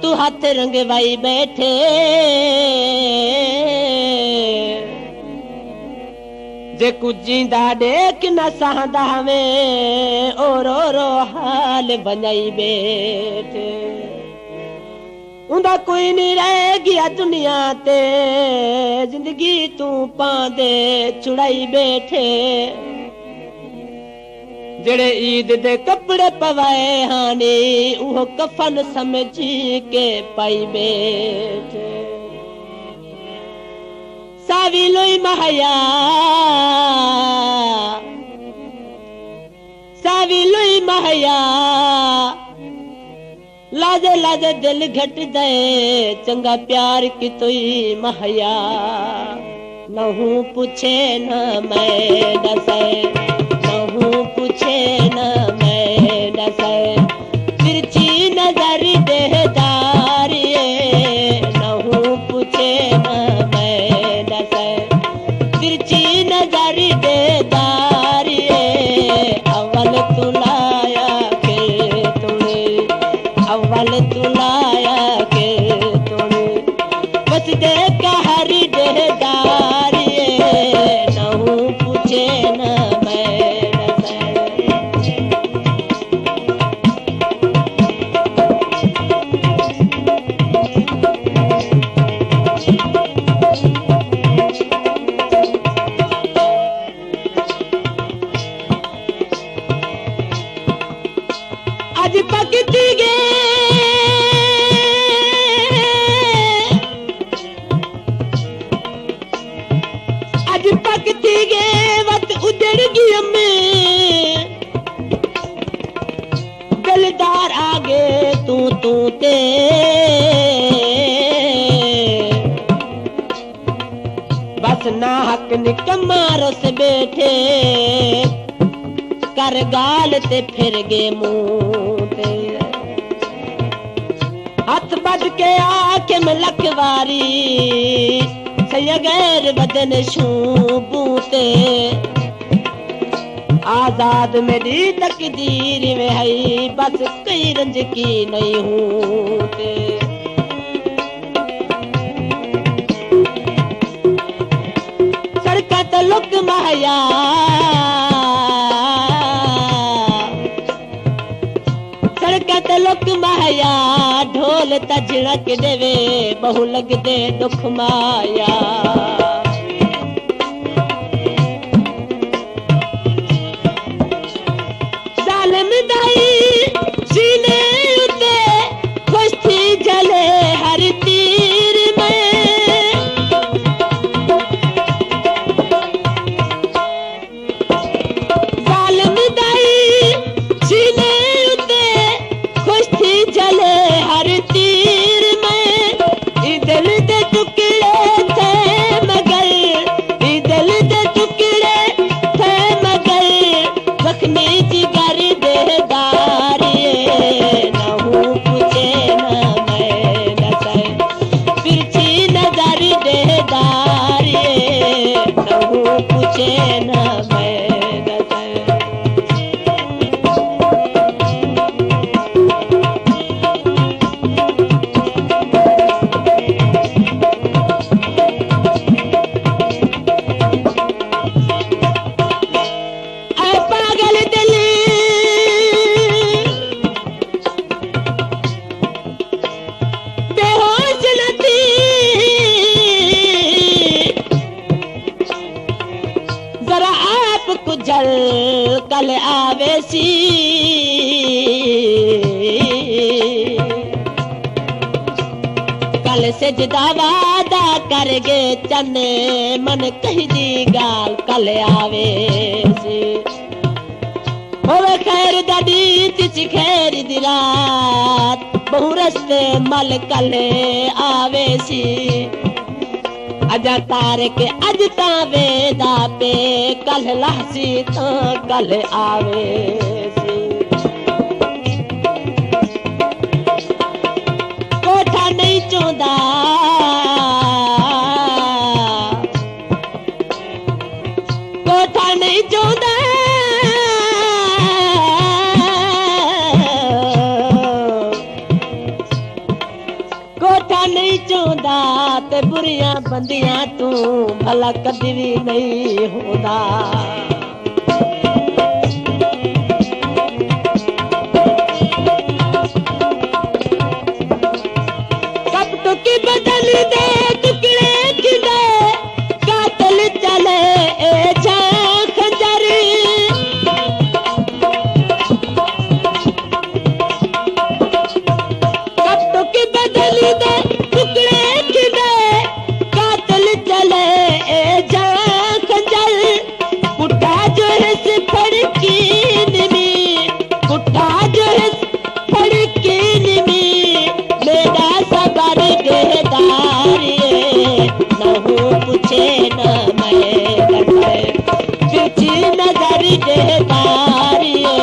तू हाथ रंगवाई बैठे जे कुछ जींदा देख न सहदा में रो हाल बनाई बैठे उंदा कोई नहीं रह गया दुनिया ते जिंदगी तू पांदे छुड़ाई बैठे जेड़े ईद दे कपड़े पवाए हानी वो कफन समझी के पाई बैठे सावी लोई महया सावी लोई महया लाजे लाजे दिल घट दे चंगा प्यार की तोई महया नहू पूछे न मैं दसे नहू पूछे न मैं दसे तिरछी नजर देहदारिए नहू पूछे न मैं दसे तिरछी नजर देहदारिए अव्वल तुलाया के तूने अव्वल तुलाया के तूने बस दे कहर देहदारिए नहू पूछे न आज पकती गे आज पकती गे वक्त उजड़ गई में दिलदार आगे तू ते बस ना हक निकम्मा रस बैठे कर गाल ते फिर गे मुंह ते हाथ बढ़ के आके में लखवारी सया गैर बदन शूबू ते आजाद मेरी तकदीर में है बस कई रंज की नहीं हूँ ते सड़का तो लुक महया लोक माया ढोल तजड़क देवे बहु लग दे दुख माया जालिम दाई सीने उते खुश थी जले हर तीर में जालिम दाई सीने जले हर तीर में दिल दे टुकड़े थे मगर दिल दे टुकड़े थे मगर जख्मी जिगर देहदारिए नहू पूछे न मैं दसे तिरछी नजर देहदारिए नहू पूछे न मैं दसे जल कल आवेसी कल से जदा वादा कर गे चने मन कही दी गाल कल आवेसी होवे खैर ददी तिच खैर दी रात बहु रस्ते मल कल आवेसी अजा तार के अज ता वेदा पे कल लहसी ता कल आवे कोठा नहीं चोंदा कोठा नहीं चोंदा बुरियां बंदियां तू भला कदी भी नहीं होदा सब टुकी बदल दे टुकड़े खिदे कातल चले ए जा खंजर सब टुकी बदल दे टुकड़े खिदे कातल चले ए जा खंजर पुट्ठा जो है से फड़की निमी पुट्ठा जो है फड़की निमी मेरा सबर देदारिए न हो पूछे न मैं डटे तिरछी नजर देदारिए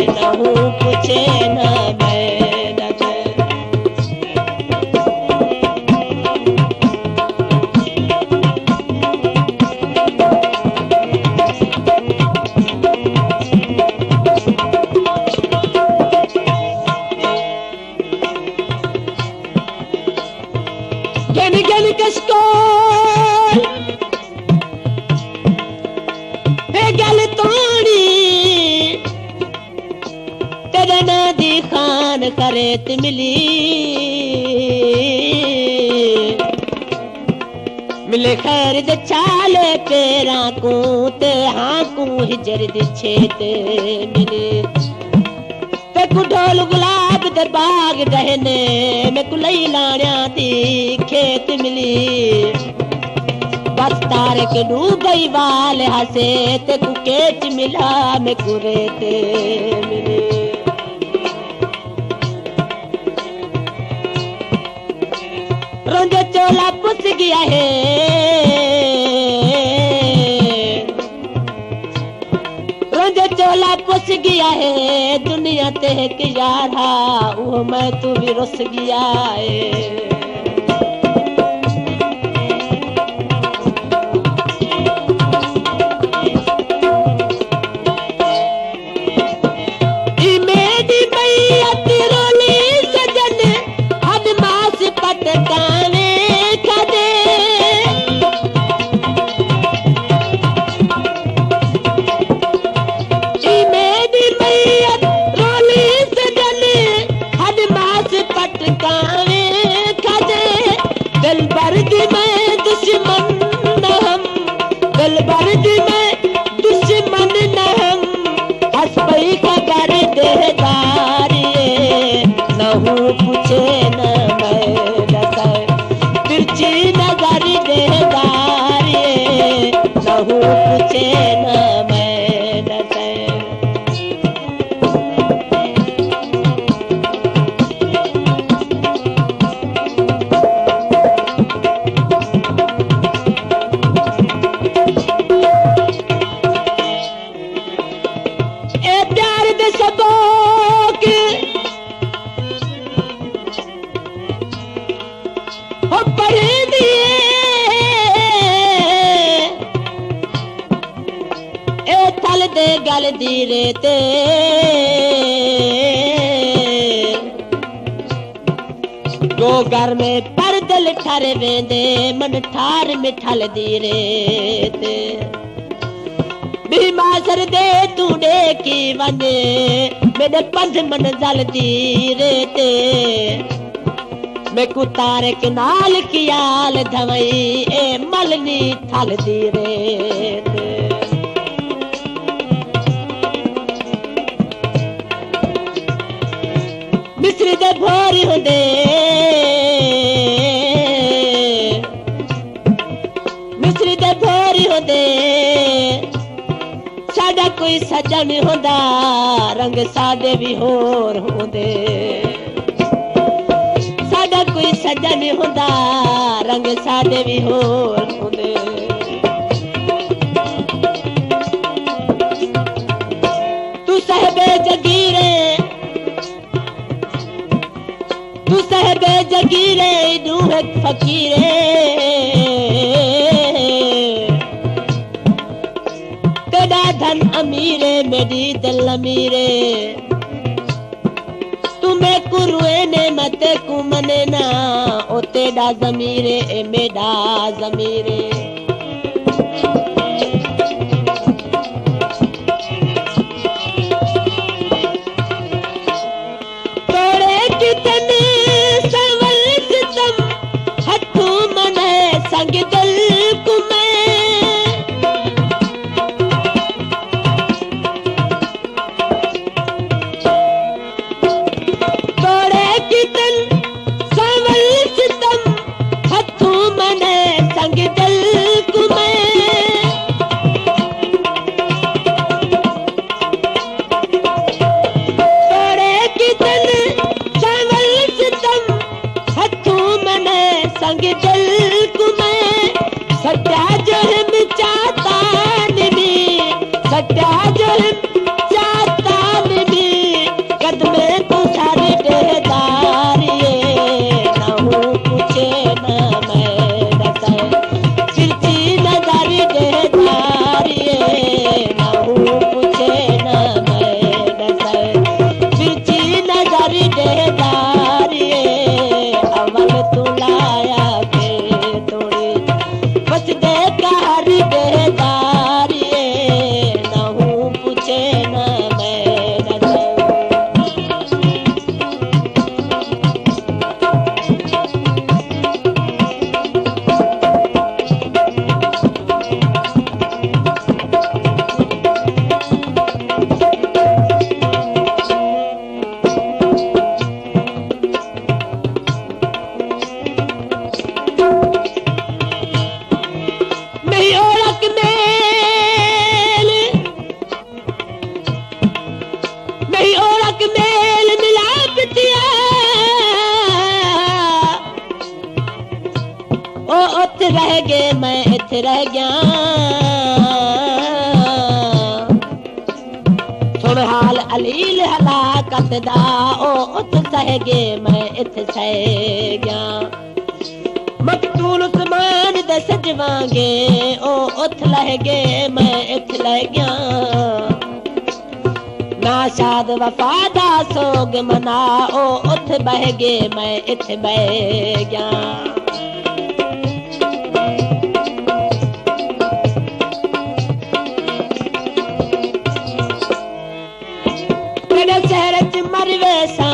न हो पूछे न मैं डटे गन गन कसको हे गल तोड़ी तेरे नदी खान करे ते मिली मिले खैर दे चाले पेरा को ते हाँ को हिजर दे छेते मिले ते कुढोल गुलाब दे बाग गहने में कुलई लाणिया दी खेत मिली बस तारे के डूबई वाल हसे ते कुकेच मिला में कुरे ते मिले रोंदे चोला पुस गया है रोंदे चोला पुस गया है दुनिया ते के यारा वो मैं तू भी रुस गया है पूछे न मैं डटे तिरछी नजर देदारिए न पूछे न मैं डटे ए प्यार दे सबोक हो पढ़े दिए ए थल दे गल दी रेते दो घर में पर दिल ठर वेंदे मन ठार में ठल दी रेते बीमासर दे तू डे की वने मेरे पंध मन जल दी रेते मैं कुतारे के नाल कियाल धवई ए मलनी थल दी रेते मिस्री दे भोरी हुंदे मिस्री दे भोरी हुंदे साडा कोई सजन होंदा रंग साडे भी होर होंदे साडा कोई सजन होंदा रंग साडे भी होर होंदे तू साहबे जगीरे तू साहबे जगीरे दूह फकीरे तेरा धन अमीरे मेरी दिल अमीरे तू में कुरुए ने मते कुमने ना ओ तेरा ज़मीरे ए मेरा ज़मीरे तोड़े कितने सवल सितम हथू मने संग दिल कुमे रह गए मैं इथे रह गया सुन हाल अलील हलाकत दा ओ उत सह गए मैं इथे सह गया मकतूल उस्मान दे सजवांगे ओ उत लह गए मैं इथे लह गया ना शाद वफादा सोग मना ओ उत बह गए मैं इथे बह गया शहर च मर वैसा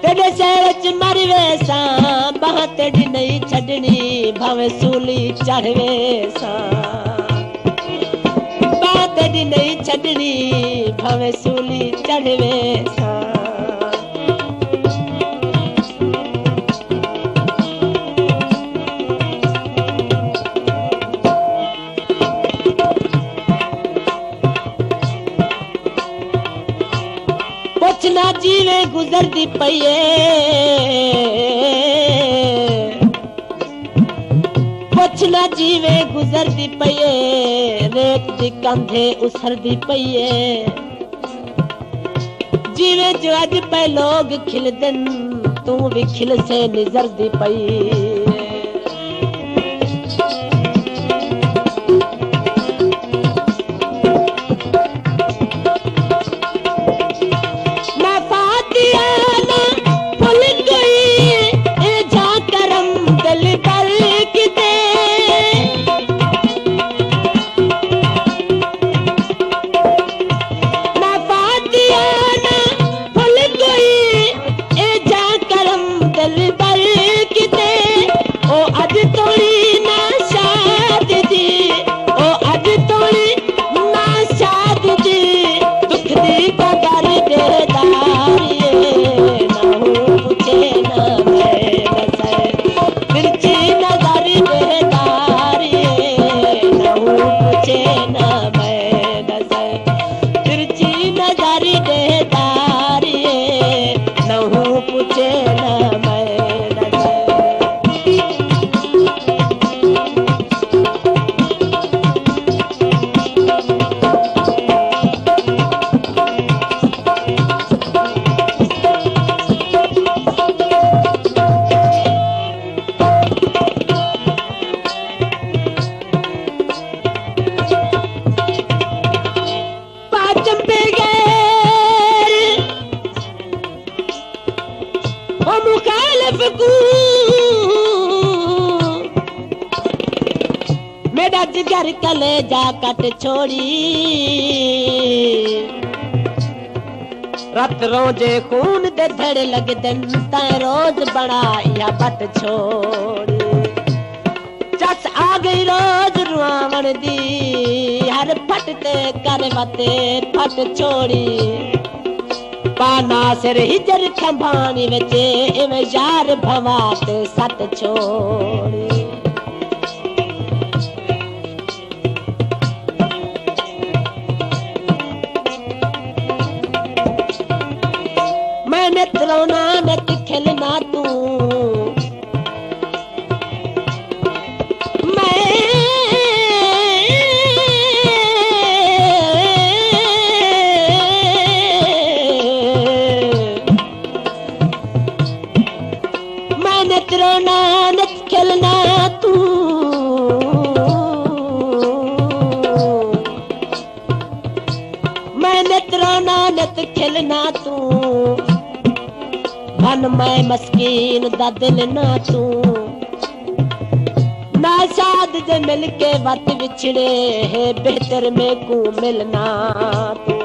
तेरे शहर च मर वैसा बाह तेरी नहीं छड़नी भावे सूली चढ़ वैसा बाह तेरी नहीं छड़नी भावे सूली चढ़ वैसा ना जीवे गुजरदी पईए कुछ ना जीवे गुजरदी पईए रेत दी कंधे उसरदी पईए जीवे जो अज पे लोग खिल दिन तू भी खिल से निजरदी पई जिगर कलेजा कट छोड़ी रत रोजे खून दे धड़ लगदन तै रोज बड़ा या बट छोड़ी चस आ गई रोज रुआवण दी हर फटते कर वते फट छोड़ी पाना सिर हिजर खंभानी विच इवें यार भवात सट छोड़ी मैं नित रोना नित खिलना तू नित रोना नित खिलना तू मैं नित रोना नित खिलना तू मन मैं मस्कीन दा दिल ना तू ना शाद जे मिल के वत विछड़े है बेहतर में को मिलना तू